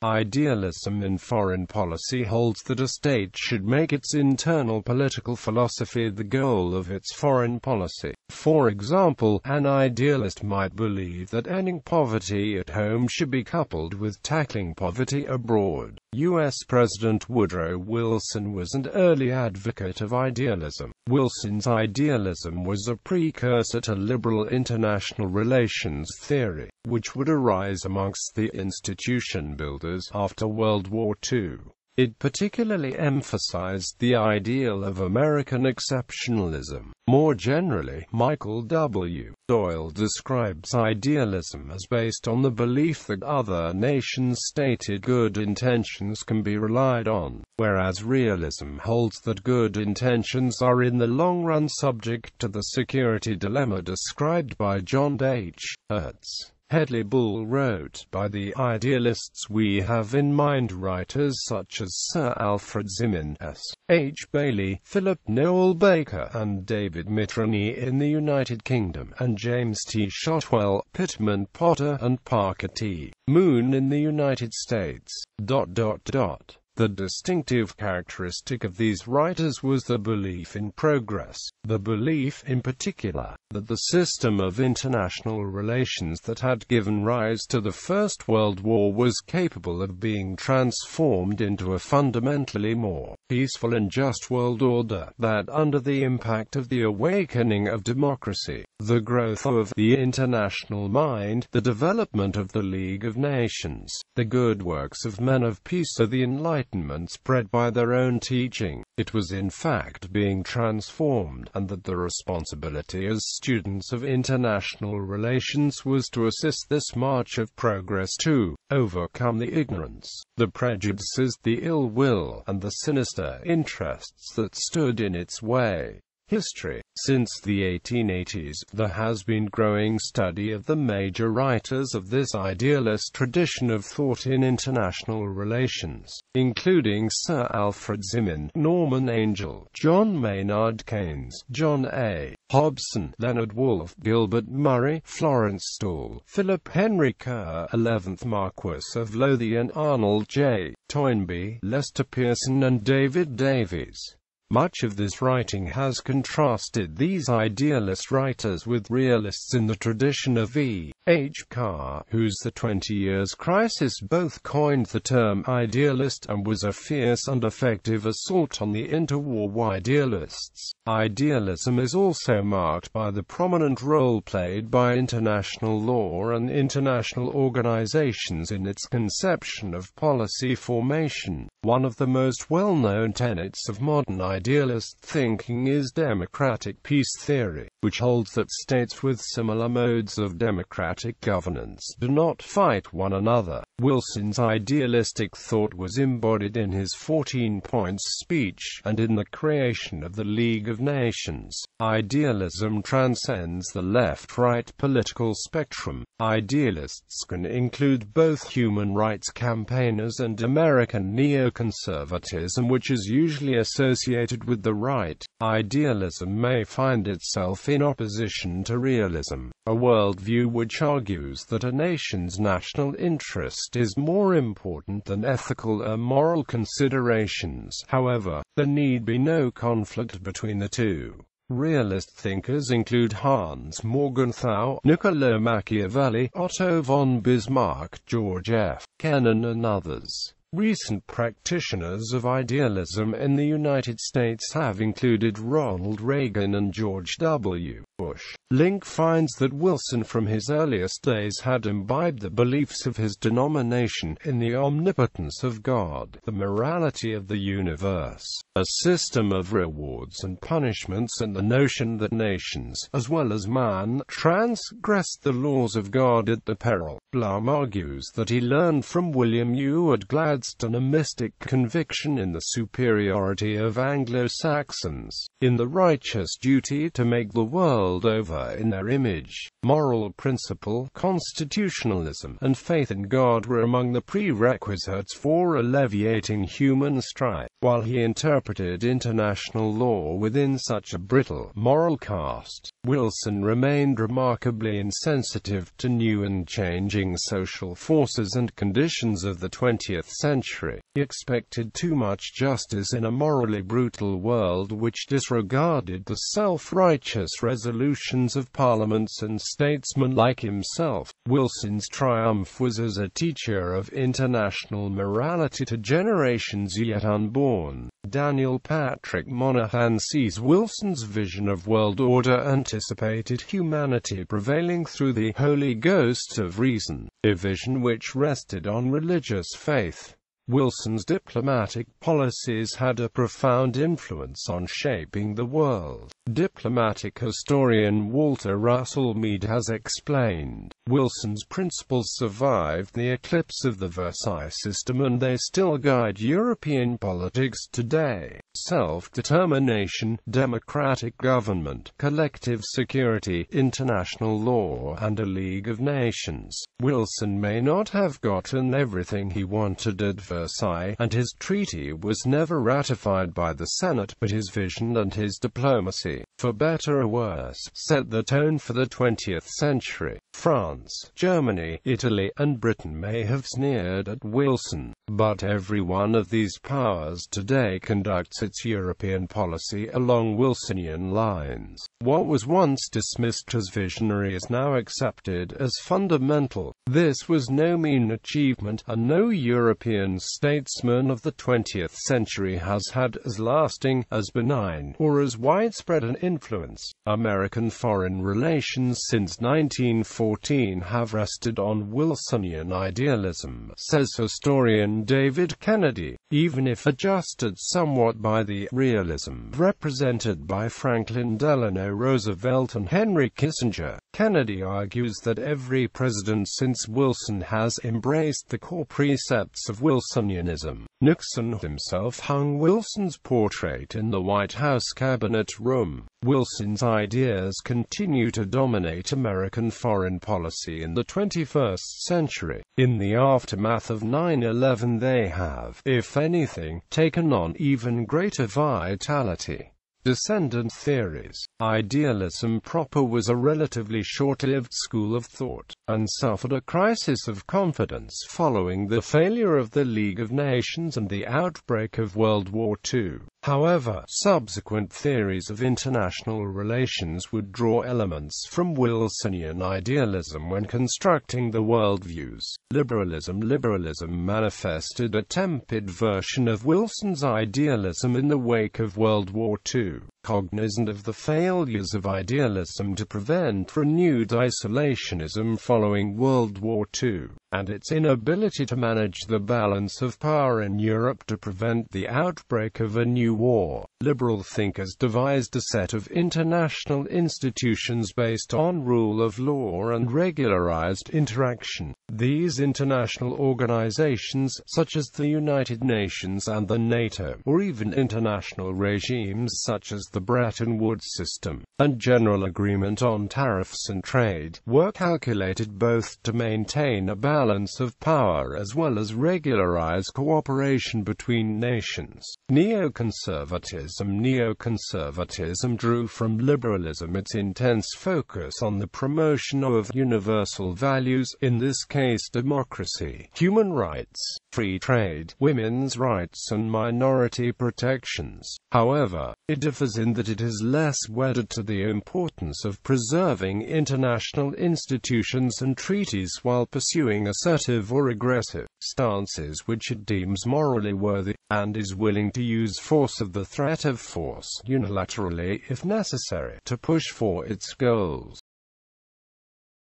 Idealism in foreign policy holds that a state should make its internal political philosophy the goal of its foreign policy. For example, an idealist might believe that ending poverty at home should be coupled with tackling poverty abroad. U.S. President Woodrow Wilson was an early advocate of idealism. Wilson's idealism was a precursor to liberal international relations theory, which would arise amongst the institution builders after World War II. It particularly emphasized the ideal of American exceptionalism. More generally, Michael W. Doyle describes idealism as based on the belief that other nations' stated good intentions can be relied on, whereas realism holds that good intentions are in the long run subject to the security dilemma described by John H. Hertz. Hedley Bull wrote, "By the idealists we have in mind writers such as Sir Alfred Zimin, S. H. Bailey, Philip Noel Baker, and David Mitrany in the United Kingdom, and James T. Shotwell, Pittman Potter, and Parker T. Moon in the United States." The distinctive characteristic of these writers was the belief in progress, the belief, in particular, that the system of international relations that had given rise to the First World War was capable of being transformed into a fundamentally more peaceful and just world order, that under the impact of the awakening of democracy, the growth of the international mind, the development of the League of Nations, the good works of men of peace, or the Enlightenment spread by their own teaching, it was in fact being transformed, and that the responsibility as students of international relations was to assist this march of progress to overcome the ignorance, the prejudices, the ill will, and the sinister interests that stood in its way. History. Since the 1880s, there has been growing study of the major writers of this idealist tradition of thought in international relations, including Sir Alfred Zimin, Norman Angell, John Maynard Keynes, John A. Hobson, Leonard Woolf, Gilbert Murray, Florence Stawell, Philip Henry Kerr, 11th Marquess of Lothian, Arnold J. Toynbee, Lester Pearson, and David Davies. Much of this writing has contrasted these idealist writers with realists in the tradition of E. H. Carr, whose The 20 Years' Crisis both coined the term idealist and was a fierce and effective assault on the interwar idealists. Idealism is also marked by the prominent role played by international law and international organizations in its conception of policy formation. One of the most well-known tenets of modern idealist thinking is democratic peace theory, which holds that states with similar modes of democratic governance do not fight one another. Wilson's idealistic thought was embodied in his 14 Points speech, and in the creation of the League of Nations. Idealism transcends the left-right political spectrum. Idealists can include both human rights campaigners and American neoconservatism, which is usually associated with the right. Idealism may find itself in opposition to realism, a worldview which argues that a nation's national interest is more important than ethical or moral considerations. However, there need be no conflict between the two. Realist thinkers include Hans Morgenthau, Niccolò Machiavelli, Otto von Bismarck, George F. Kennan, and others. Recent practitioners of idealism in the United States have included Ronald Reagan and George W. Bush. Link finds that Wilson from his earliest days had imbibed the beliefs of his denomination in the omnipotence of God, the morality of the universe, a system of rewards and punishments, and the notion that nations, as well as man, transgressed the laws of God at the peril. Blum argues that he learned from William Ewart Gladstone a mystic conviction in the superiority of Anglo-Saxons, in the righteous duty to make the world world over in their image. Moral principle, constitutionalism, and faith in God were among the prerequisites for alleviating human strife. While he interpreted international law within such a brittle moral cast, Wilson remained remarkably insensitive to new and changing social forces and conditions of the 20th century. He expected too much justice in a morally brutal world which disregarded the self-righteous resolutions of parliaments and statesmen like himself. Wilson's triumph was as a teacher of international morality to generations yet unborn. Daniel Patrick Monahan sees Wilson's vision of world order anticipated humanity prevailing through the Holy Ghost of reason, a vision which rested on religious faith. Wilson's diplomatic policies had a profound influence on shaping the world. Diplomatic historian Walter Russell Mead has explained, Wilson's principles survived the eclipse of the Versailles system and they still guide European politics today. Self-determination, democratic government, collective security, international law, and a League of Nations. Wilson may not have gotten everything he wanted at Versailles, and his treaty was never ratified by the Senate, but his vision and his diplomacy, for better or worse, set the tone for the 20th century. France, Germany, Italy, and Britain may have sneered at Wilson, but every one of these powers today conducts its European policy along Wilsonian lines. What was once dismissed as visionary is now accepted as fundamental. This was no mean achievement, and no European statesman of the 20th century has had as lasting, as benign, or as widespread an influence. American foreign relations since 1914 have rested on Wilsonian idealism, says historian David Kennedy, even if adjusted somewhat by the realism represented by Franklin Delano Roosevelt and Henry Kissinger. Kennedy argues that every president since Wilson has embraced the core precepts of Wilsonianism. Nixon himself hung Wilson's portrait in the White House Cabinet Room. Wilson's ideas continue to dominate American foreign policy in the 21st century. In the aftermath of 9/11 they have, if anything, taken on even greater vitality. Descendant theories. Idealism proper was a relatively short-lived school of thought, and suffered a crisis of confidence following the failure of the League of Nations and the outbreak of World War II. However, subsequent theories of international relations would draw elements from Wilsonian idealism when constructing the worldviews. Liberalism manifested a tempered version of Wilson's idealism in the wake of World War II. Cognizant of the failures of idealism to prevent renewed isolationism following World War II, and its inability to manage the balance of power in Europe to prevent the outbreak of a new war, liberal thinkers devised a set of international institutions based on rule of law and regularized interaction. These international organizations, such as the United Nations and the NATO, or even international regimes such as the Bretton Woods system, and general agreement on tariffs and trade, were calculated both to maintain a balance of power as well as regularize cooperation between nations. Neoconservatism drew from liberalism its intense focus on the promotion of universal values, in this case democracy, human rights, free trade, women's rights and minority protections. However, it differs in that it is less wedded to the importance of preserving international institutions and treaties while pursuing assertive or aggressive stances which it deems morally worthy, and is willing to use force of the threat of force unilaterally if necessary to push for its goals.